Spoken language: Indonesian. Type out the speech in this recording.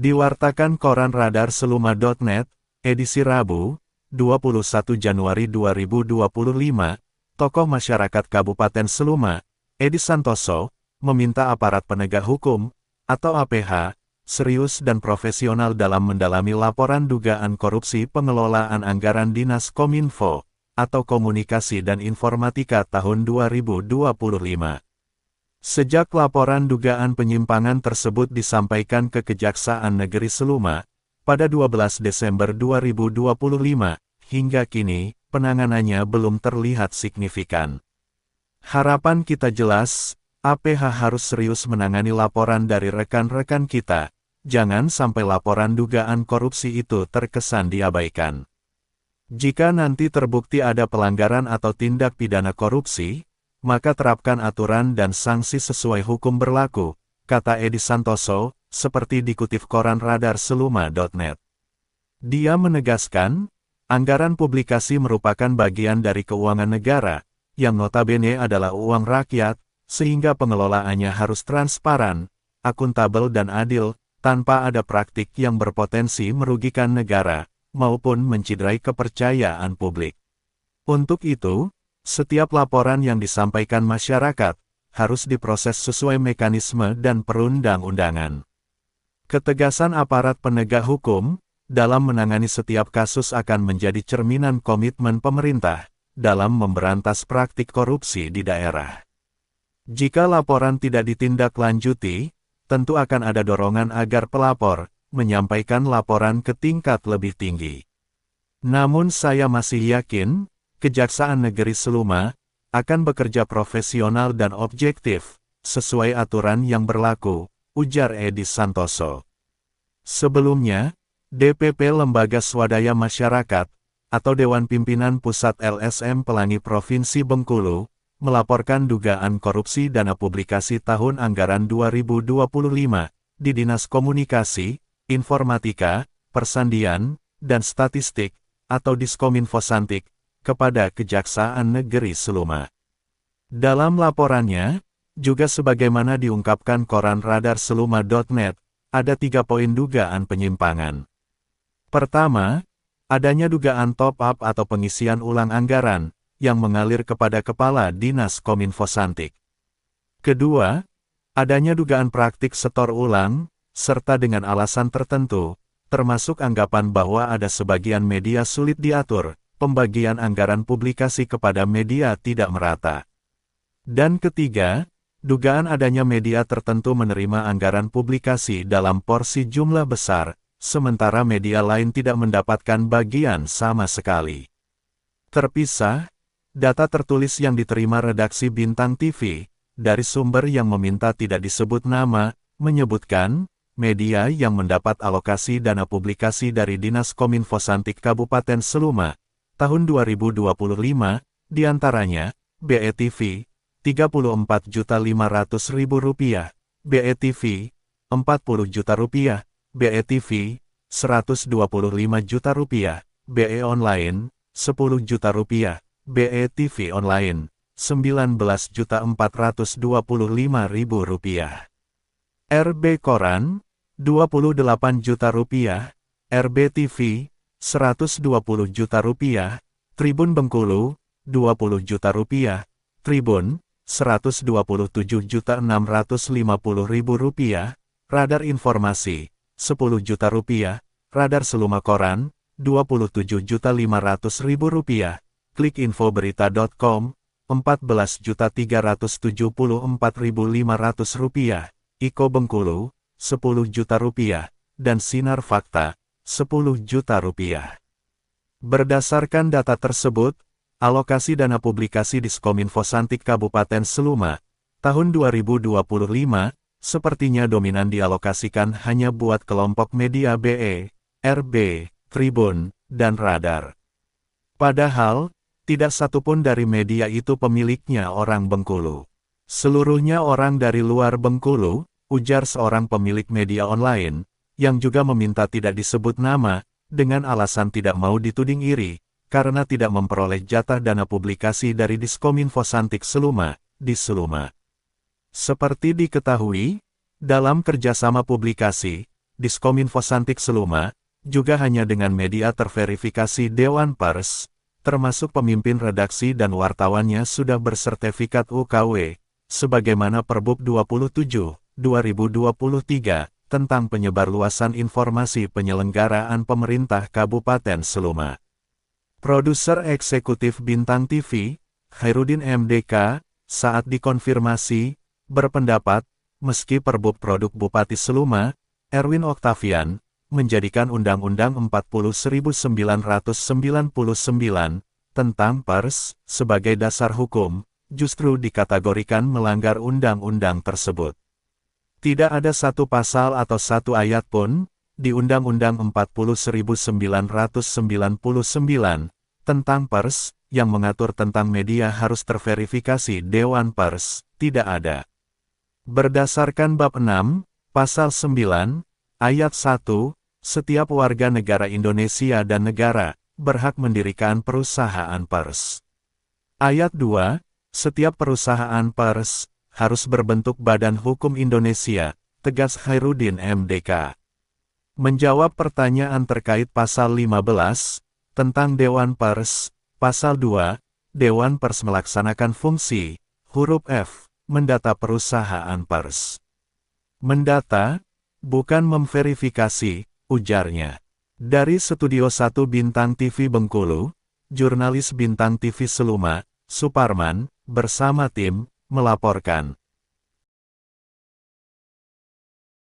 Diwartakan koran Radar Seluma.net, edisi Rabu, 21 Januari 2025, tokoh masyarakat Kabupaten Seluma, Edi Santoso, meminta aparat penegak hukum, atau APH, serius dan profesional dalam mendalami laporan dugaan korupsi pengelolaan anggaran Dinas Kominfo, atau Komunikasi dan Informatika tahun 2025. Sejak laporan dugaan penyimpangan tersebut disampaikan ke Kejaksaan Negeri Seluma, pada 12 Desember 2025, hingga kini, penanganannya belum terlihat signifikan. Harapan kita jelas, APH harus serius menangani laporan dari rekan-rekan kita, jangan sampai laporan dugaan korupsi itu terkesan diabaikan. Jika nanti terbukti ada pelanggaran atau tindak pidana korupsi, maka terapkan aturan dan sanksi sesuai hukum berlaku, kata Edi Santoso, seperti dikutip koran Radar Seluma.net. Dia menegaskan, anggaran publikasi merupakan bagian dari keuangan negara, yang notabene adalah uang rakyat, sehingga pengelolaannya harus transparan, akuntabel dan adil, tanpa ada praktik yang berpotensi merugikan negara, maupun menciderai kepercayaan publik. Untuk itu, setiap laporan yang disampaikan masyarakat, harus diproses sesuai mekanisme dan perundang-undangan. Ketegasan aparat penegak hukum, dalam menangani setiap kasus akan menjadi cerminan komitmen pemerintah, dalam memberantas praktik korupsi di daerah. Jika laporan tidak ditindaklanjuti, tentu akan ada dorongan agar pelapor, menyampaikan laporan ke tingkat lebih tinggi. Namun saya masih yakin, Kejaksaan Negeri Seluma, akan bekerja profesional dan objektif, sesuai aturan yang berlaku, ujar Edi Santoso. Sebelumnya, DPP Lembaga Swadaya Masyarakat, atau Dewan Pimpinan Pusat LSM Pelangi Provinsi Bengkulu, melaporkan dugaan korupsi dana publikasi tahun anggaran 2025, di Dinas Komunikasi, Informatika, Persandian, dan Statistik, atau Diskominfosantik, kepada Kejaksaan Negeri Seluma. Dalam laporannya, juga sebagaimana diungkapkan koran Radar Seluma.net, ada 3 poin dugaan penyimpangan. Pertama, adanya dugaan top-up atau pengisian ulang anggaran, yang mengalir kepada Kepala Dinas Kominfosantik. Kedua, adanya dugaan praktik setor ulang, serta dengan alasan tertentu, termasuk anggapan bahwa ada sebagian media sulit diatur, pembagian anggaran publikasi kepada media tidak merata. Dan ketiga, dugaan adanya media tertentu menerima anggaran publikasi dalam porsi jumlah besar, sementara media lain tidak mendapatkan bagian sama sekali. Terpisah, data tertulis yang diterima redaksi Bintang TV, dari sumber yang meminta tidak disebut nama, menyebutkan, media yang mendapat alokasi dana publikasi dari Dinas Kominfosantik Kabupaten Seluma, tahun 2025, diantaranya, BETV, Rp34.500.000, BETV, Rp40.000.000, BETV, Rp125.000.000, BE Online, Rp10.000.000, BETV Online, Rp19.425.000. RB Koran, Rp28.000.000, RBTV, Rp120 juta, Tribun Bengkulu, Rp20 juta, Tribun, Rp127.650.000, Radar Informasi, Rp10 juta, Radar Seluma Koran, Rp27.500.000, Klikinfoberita.com, Rp14.374.500, Iko Bengkulu, Rp10 juta, dan Sinar Fakta, Rp10 juta. Berdasarkan data tersebut, alokasi dana publikasi Diskominfosantik Kabupaten Seluma, tahun 2025, sepertinya dominan dialokasikan hanya buat kelompok media BE, RB, Tribun, dan Radar. Padahal, tidak satupun dari media itu pemiliknya orang Bengkulu. Seluruhnya orang dari luar Bengkulu, ujar seorang pemilik media online, yang juga meminta tidak disebut nama, dengan alasan tidak mau dituding iri, karena tidak memperoleh jatah dana publikasi dari Diskominfosantik Seluma, di Seluma. Seperti diketahui, dalam kerjasama publikasi, Diskominfo Santik Seluma, juga hanya dengan media terverifikasi Dewan Pers, termasuk pemimpin redaksi dan wartawannya sudah bersertifikat UKW, sebagaimana Perbub 27, 2023, tentang penyebarluasan informasi penyelenggaraan pemerintah Kabupaten Seluma. Produser Eksekutif Bintang TV, Khairuddin MDK, saat dikonfirmasi, berpendapat, meski Perbub Produk Bupati Seluma, Erwin Oktavian, menjadikan Undang-Undang 40.999 tentang pers sebagai dasar hukum, justru dikategorikan melanggar undang-undang tersebut. Tidak ada satu pasal atau satu ayat pun, di Undang-Undang 40.999 tentang pers, yang mengatur tentang media harus terverifikasi Dewan Pers, tidak ada. Berdasarkan Bab 6, Pasal 9, Ayat 1, setiap warga negara Indonesia dan negara, berhak mendirikan perusahaan pers. Ayat 2, setiap perusahaan pers, harus berbentuk Badan Hukum Indonesia, tegas Khairuddin MDK. Menjawab pertanyaan terkait Pasal 15, tentang Dewan Pers, Pasal 2, Dewan Pers melaksanakan fungsi, huruf F, mendata perusahaan pers. Mendata, bukan memverifikasi, ujarnya. Dari Studio 1 Bintang TV Bengkulu, jurnalis Bintang TV Seluma, Suparman, bersama tim, melaporkan.